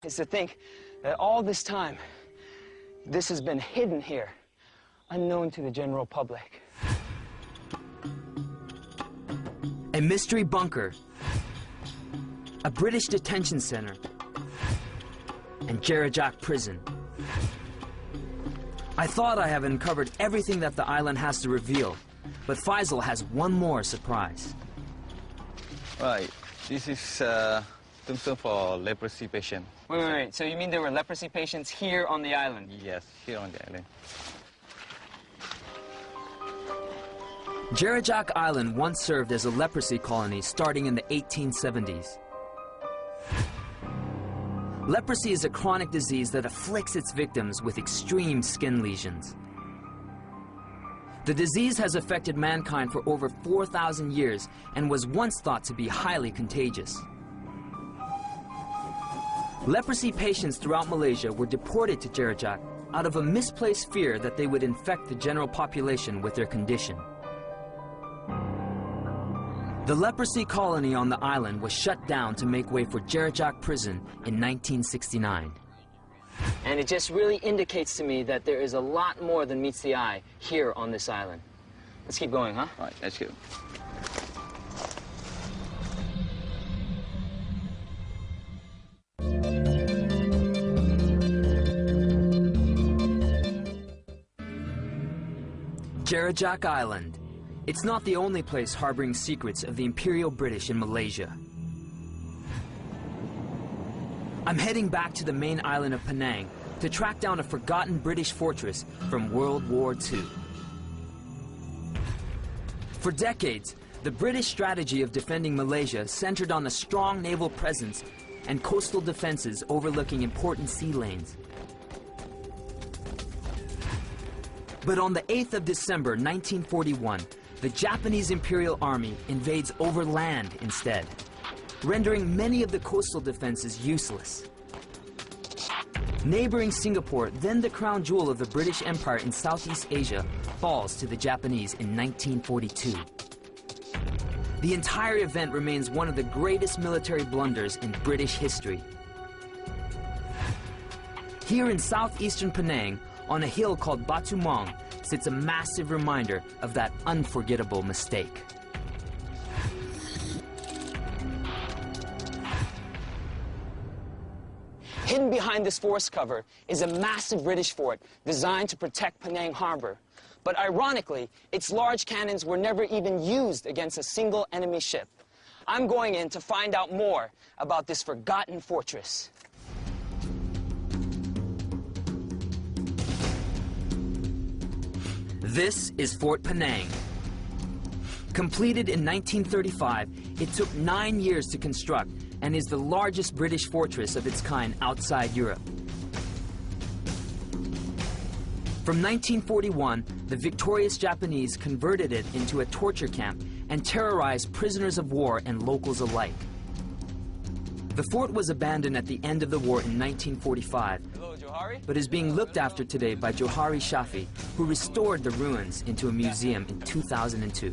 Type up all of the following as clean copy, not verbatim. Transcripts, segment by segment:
is to think that all this time, this has been hidden here, unknown to the general public. A mystery bunker, a British detention center, and Jerajak prison. I thought I have uncovered everything that the island has to reveal, but Faisal has one more surprise. Right, this is tombstone for leprosy patient. Wait, so you mean there were leprosy patients here on the island? Yes, here on the island. Jerajak Island once served as a leprosy colony starting in the 1870s. Leprosy is a chronic disease that afflicts its victims with extreme skin lesions. The disease has affected mankind for over 4,000 years and was once thought to be highly contagious. Leprosy patients throughout Malaysia were deported to Jerajak out of a misplaced fear that they would infect the general population with their condition. The leprosy colony on the island was shut down to make way for Jerajak prison in 1969. And it just really indicates to me that there is a lot more than meets the eye here on this island. Let's keep going, huh? All right, let's go. Jerajak Island. It's not the only place harboring secrets of the Imperial British in Malaysia. I'm heading back to the main island of Penang to track down a forgotten British fortress from World War II. For decades, the British strategy of defending Malaysia centered on a strong naval presence and coastal defenses overlooking important sea lanes. But on the 8th of December 1941, the Japanese Imperial Army invades over land instead, rendering many of the coastal defenses useless. Neighboring Singapore, then the crown jewel of the British Empire in Southeast Asia, falls to the Japanese in 1942. The entire event remains one of the greatest military blunders in British history. Here in southeastern Penang, on a hill called Batu sits a massive reminder of that unforgettable mistake. Hidden behind this forest cover is a massive British fort designed to protect Penang Harbor. But ironically, its large cannons were never even used against a single enemy ship. I'm going in to find out more about this forgotten fortress. This is Fort Penang. Completed in 1935, it took 9 years to construct and is the largest British fortress of its kind outside Europe. From 1941, the victorious Japanese converted it into a torture camp and terrorized prisoners of war and locals alike. The fort was abandoned at the end of the war in 1945, but is being looked after today by Johari Shafi, who restored the ruins into a museum in 2002.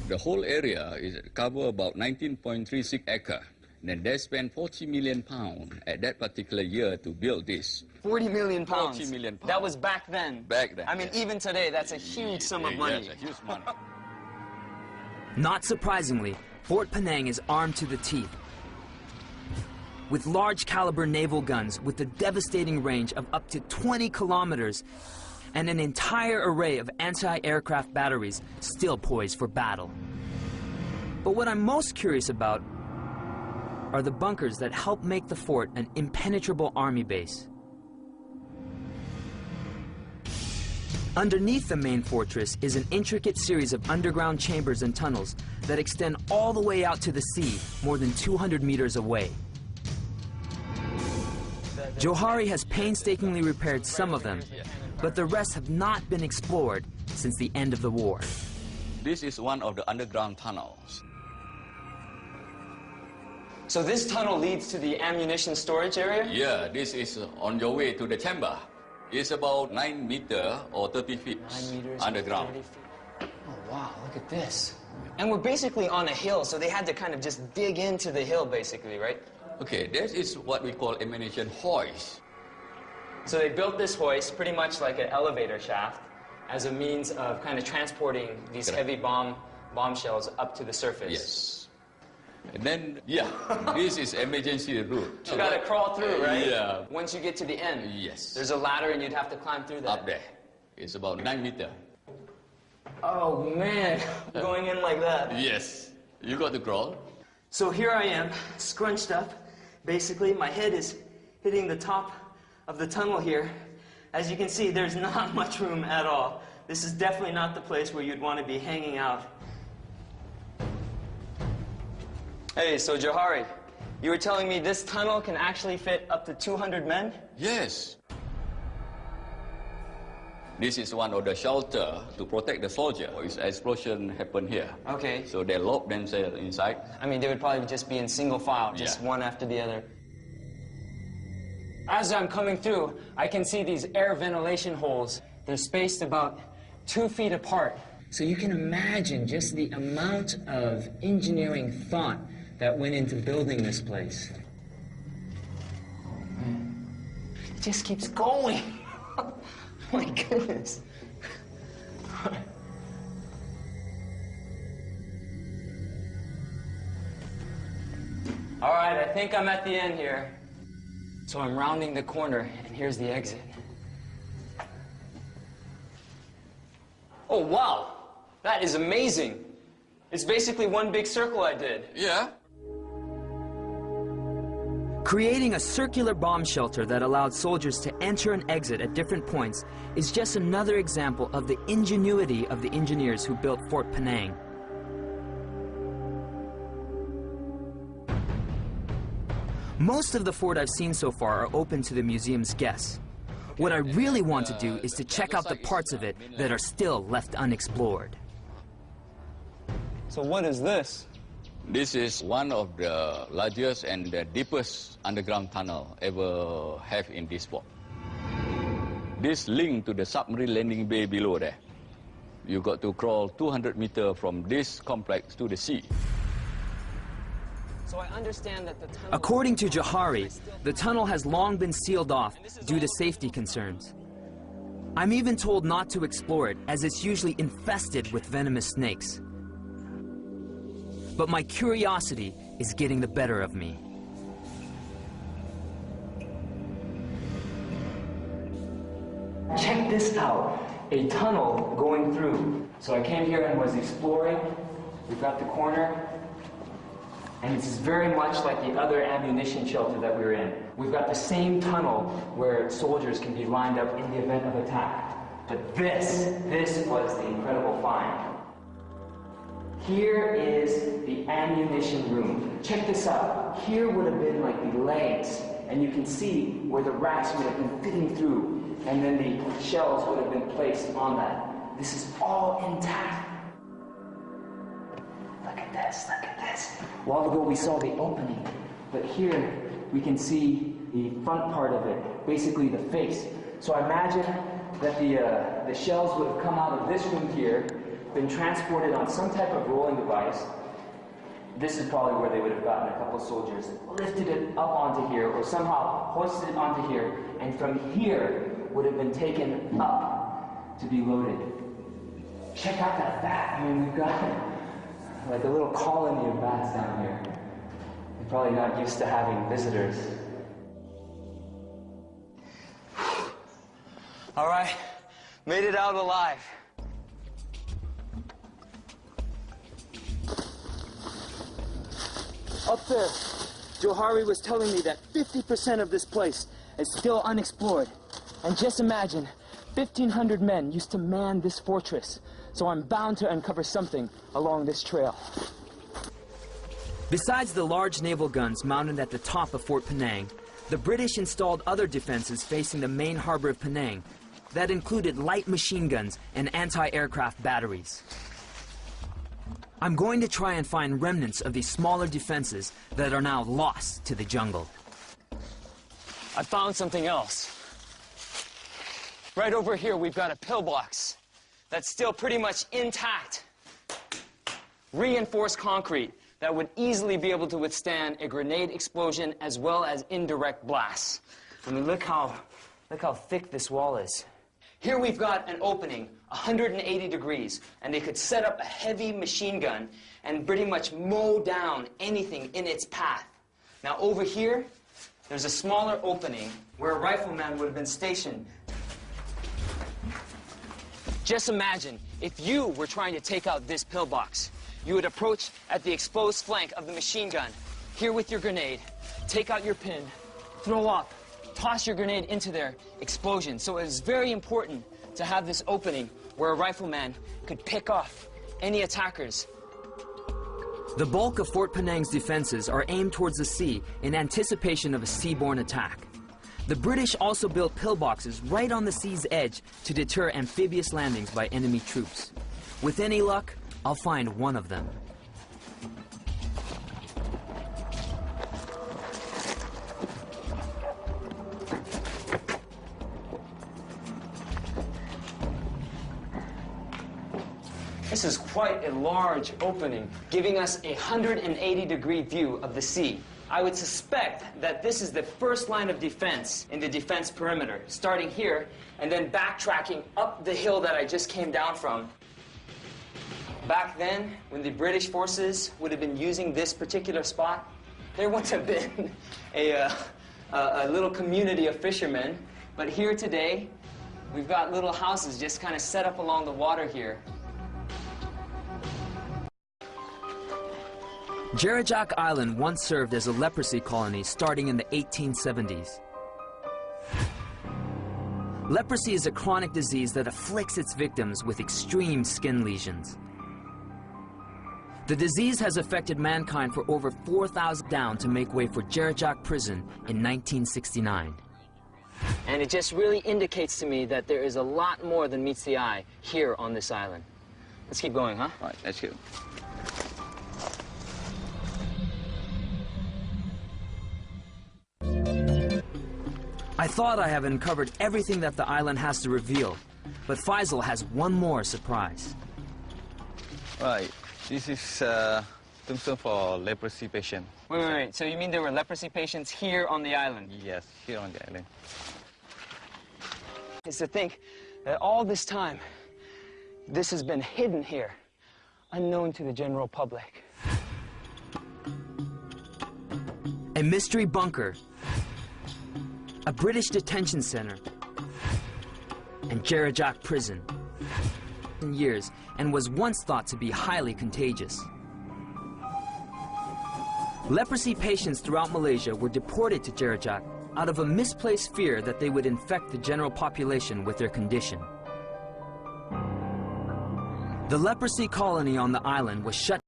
The whole area is cover about 19.36 acre. And they spent 40 million pounds at that particular year to build this. 40 million pounds. 40 million pounds. That was back then. Back then. I mean, yes. even today, that's a huge sum of money. Yes, a huge money. Not surprisingly, Fort Penang is armed to the teeth, with large caliber naval guns with a devastating range of up to 20 kilometers and an entire array of anti-aircraft batteries still poised for battle. But what I'm most curious about are the bunkers that help make the fort an impenetrable army base. Underneath the main fortress is an intricate series of underground chambers and tunnels that extend all the way out to the sea, more than 200 meters away. Johari has painstakingly repaired some of them, but the rest have not been explored since the end of the war. This is one of the underground tunnels. So this tunnel leads to the ammunition storage area? Yeah, this is on your way to the chamber. It's about 9 meters or 30 feet 9 meters underground. 30 feet. Oh, wow, look at this. And we're basically on a hill, so they had to kind of just dig into the hill, basically, right? Okay, that is what we call ammunition hoist. So they built this hoist pretty much like an elevator shaft as a means of kind of transporting these Correct. heavy bombshells up to the surface. Yes. And then, yeah, this is emergency route. You gotta crawl through, right? Yeah. Once you get to the end. Yes. There's a ladder and you'd have to climb through that. Up there. It's about 9 meters. Oh man, going in like that. Yes. You got to crawl. So here I am, scrunched up. Basically, my head is hitting the top of the tunnel here. As you can see, there's not much room at all. This is definitely not the place where you'd want to be hanging out. Hey, so Johari, you were telling me this tunnel can actually fit up to 200 men? Yes. This is one of the shelter to protect the soldier. If explosion happen here. Okay. So they lock themselves inside. I mean, they would probably just be in single file, just Yeah. one after the other. As I'm coming through, I can see these air ventilation holes. They're spaced about 2 feet apart. So you can imagine just the amount of engineering thought that went into building this place. Oh, man. It just keeps going. My goodness. All right, I think I'm at the end here. So I'm rounding the corner, and here's the exit. Oh, wow. That is amazing. It's basically one big circle I did. Yeah. Creating a circular bomb shelter that allowed soldiers to enter and exit at different points is just another example of the ingenuity of the engineers who built Fort Penang. Most of the fort I've seen so far are open to the museum's guests. What I really want to do is to check out the parts of it that are still left unexplored. So what is this? This is one of the largest and the deepest underground tunnel ever have in this port. This link to the submarine landing bay below there. You got to crawl 200 meters from this complex to the sea. So I understand that the tunnel... According to Johari, the tunnel has long been sealed off due to safety concerns. I'm even told not to explore it, as it's usually infested with venomous snakes. But my curiosity is getting the better of me. Check this out, a tunnel going through. So I came here and was exploring. We've got the corner. And it's very much like the other ammunition shelter that we were in. We've got the same tunnel where soldiers can be lined up in the event of attack. But this was the incredible find. Here is the ammunition room. Check this out. Here would have been like the legs, and you can see where the racks would have been fitting through, and then the shells would have been placed on that. This is all intact. Look at this, look at this. A while ago we saw the opening, but here we can see the front part of it, basically the face. So I imagine that the shells would have come out of this room here, been transported on some type of rolling device. This is probably where they would have gotten a couple of soldiers, lifted it up onto here, or somehow hoisted it onto here, and from here would have been taken up to be loaded. Check out that bat. I mean, we've got like a little colony of bats down here. They're probably not used to having visitors. All right, made it out alive. Up there, Johari was telling me that 50% of this place is still unexplored. And just imagine, 1,500 men used to man this fortress. So I'm bound to uncover something along this trail. Besides the large naval guns mounted at the top of Fort Penang, the British installed other defenses facing the main harbor of Penang that included light machine guns and anti-aircraft batteries. I'm going to try and find remnants of these smaller defenses that are now lost to the jungle. I found something else. Right over here, we've got a pillbox that's still pretty much intact. Reinforced concrete. that would easily be able to withstand a grenade explosion as well as indirect blasts. I mean, look how thick this wall is. Here we've got an opening, 180 degrees, and they could set up a heavy machine gun and pretty much mow down anything in its path. Now over here, there's a smaller opening where a rifleman would have been stationed. Just imagine if you were trying to take out this pillbox. You would approach at the exposed flank of the machine gun, here with your grenade, take out your pin, throw up, toss your grenade into their explosion. So it is very important to have this opening where a rifleman could pick off any attackers. The bulk of Fort Penang's defenses are aimed towards the sea in anticipation of a seaborne attack. The British also built pillboxes right on the sea's edge to deter amphibious landings by enemy troops. With any luck, I'll find one of them. This is quite a large opening, giving us a 180-degree view of the sea. I would suspect that this is the first line of defense in the defense perimeter, starting here and then backtracking up the hill that I just came down from. Back then, when the British forces would have been using this particular spot, there would have been a little community of fishermen. But here today, we've got little houses just kind of set up along the water here. Jerajak Island once served as a leprosy colony starting in the 1870s. Leprosy is a chronic disease that afflicts its victims with extreme skin lesions. The disease has affected mankind for over 4,000 down to make way for Jerajak Prison in 1969. And it just really indicates to me that there is a lot more than meets the eye here on this island. Let's keep going, huh? All right, let's go. I thought I have uncovered everything that the island has to reveal, but Faisal has one more surprise. Right, this is tombstone for leprosy patient. Wait. So you mean there were leprosy patients here on the island? Yes, here on the island. It's to think that all this time, this has been hidden here, unknown to the general public. A mystery bunker, a British detention center, and Jerajak Prison. In years, and was once thought to be highly contagious. Leprosy patients throughout Malaysia were deported to Jerajak out of a misplaced fear that they would infect the general population with their condition. The leprosy colony on the island was shut